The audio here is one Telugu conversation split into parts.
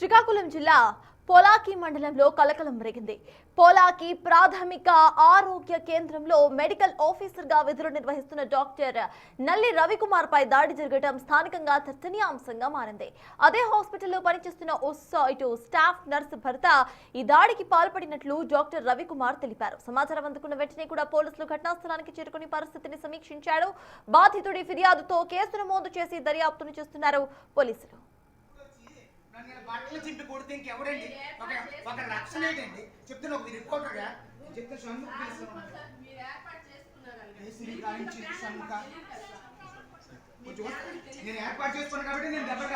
శ్రీకాకుళం జిల్లా పోలాకి మండలంలో కలకలం రేగింది. పోలాకి ప్రాథమిక ఆరోగ్య కేంద్రంలో మెడికల్ ఆఫీసర్ గా విధులు నిర్వహిస్తున్న డాక్టర్ నల్లి రవికుమార్ పై దాడి జరగడం స్థానికంగా చర్చనీయాంశంగా మారింది. అదే హాస్పిటల్లో పనిచేస్తున్న ఇటు స్టాఫ్ నర్సు భర్త ఈ దాడికి పాల్పడినట్లు డాక్టర్ రవికుమార్ తెలిపారు. సమాచారం అందుకున్న వెంటనే కూడా పోలీసులు ఘటనా స్థలానికి చేరుకుని పరిస్థితిని సమీక్షించారు. బాధితుడి ఫిర్యాదుతో కేసు నమోదు చేసి దర్యాప్తును చేస్తున్నారు పోలీసులు. బట్టలు చింపి కొడితే ఇంకెవడండి ఒక రక్షణ ఏంటండి చెప్తున్నా ఒక రిపోర్టర్గా చెప్తే నేను ఏర్పాటు చేసుకున్నాను కాబట్టి నేను దెబ్బలు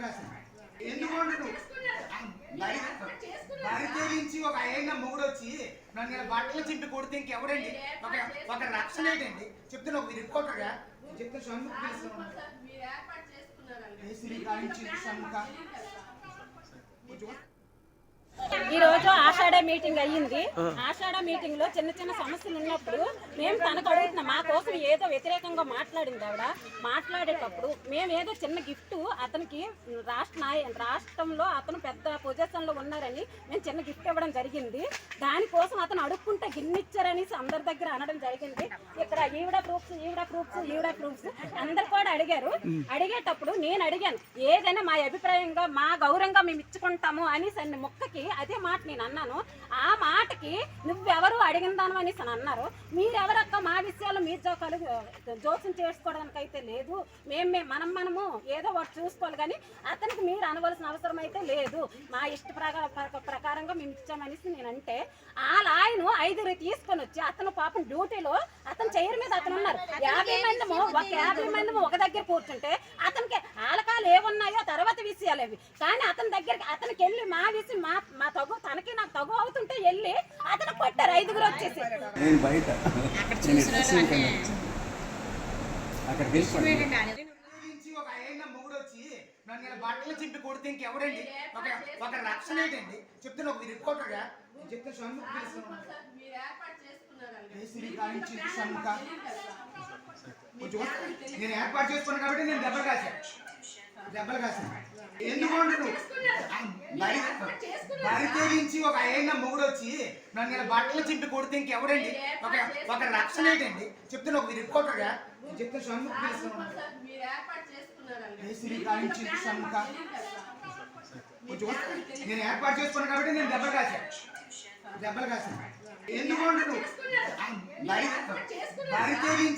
కాశాను ఎందుకు బరి తెగించి ఒక ఆయన మొగుడు వచ్చి నన్ను ఇలా బట్టలు చింపి కొడితే ఇంకెవడండి ఒక రక్షణ ఏంటండి చెప్తున్నా ఒక రిపోర్టర్గా చెప్తే ఈ రోజు ఆషాఢ మీటింగ్ అయ్యింది. ఆషాఢ మీటింగ్ లో చిన్న చిన్న సమస్యలు ఉన్నప్పుడు మేము తనకు అడుగుతున్నాం. మా కోసం ఏదో వ్యతిరేకంగా మాట్లాడింది ఆవిడ. మాట్లాడేటప్పుడు మేము ఏదో చిన్న గిఫ్ట్ అతనికి రాష్ట్రంలో అతను పెద్ద పొజిషన్ లో ఉన్నారని మేము చిన్న గిఫ్ట్ ఇవ్వడం జరిగింది. దానికోసం అతను అడుక్కుంటే గిన్నిచ్చారని అందరి దగ్గర అనడం జరిగింది. ఇక్కడ ఈవిడ ప్రూఫ్స్ అందరు కూడా అడిగారు. అడిగేటప్పుడు నేను అడిగాను, ఏదైనా మా అభిప్రాయంగా మా గౌరవంగా మేము ఇచ్చుకుంటాము అని మొక్కకి అదే మాట నేను అన్నాను. ఆ మాటకి నువ్వెవరు అడిగిన దాను అనేసి అని అన్నారు. మీరెవరక్క మా విషయాలు మీరు జోక్యం చేసుకోవడానికి అయితే లేదు. మనము ఏదో ఒకటి చూసుకోవాలి, కానీ అతనికి మీరు అనవలసిన అవసరం అయితే లేదు. మా ఇష్ట ప్రకారంగా మేము ఇచ్చామనేసి నేను అంటే ఆయన 5 తీసుకొని వచ్చి అతను పాపం డ్యూటీలో అతను చైర్ మీద అతను ఉన్నారు. 50 మంది ఒక దగ్గర కూర్చుంటే అతనికి ఆలకాలు ఏమున్నాయో తర్వాత విషయాలు అవి. కానీ అతని దగ్గరికి అతనికి వెళ్ళి మా విషయం మా తగు తనకి నాకు తగు అవుతుంటే వెళ్ళి అతను కొట్టారు 5 వచ్చేసి. బట్టలు చింపి కొడితే ఇంకెవడండి ఒక రక్షణ ఏంటండి చెప్తున్నా ఒక రిపోర్టర్గా చెప్తే నేను ఏర్పాటు చేసుకున్నాను కాబట్టి నేను దెబ్బలు కాశాను ఎందుకు బరి తెగించి ఒక ఆయన మొగుడు వచ్చి నన్ను ఇలా బట్టలు చింపి కొడితే ఇంకెవడండి ఒక రక్షణ ఏంటండి చెప్తున్నా ఒక రిపోర్టర్గా చెప్తే నేను ఏర్పాటు చేసుకున్నాను కాబట్టి నేను దెబ్బలు కాశాను ఎందుకు బరి తెగించి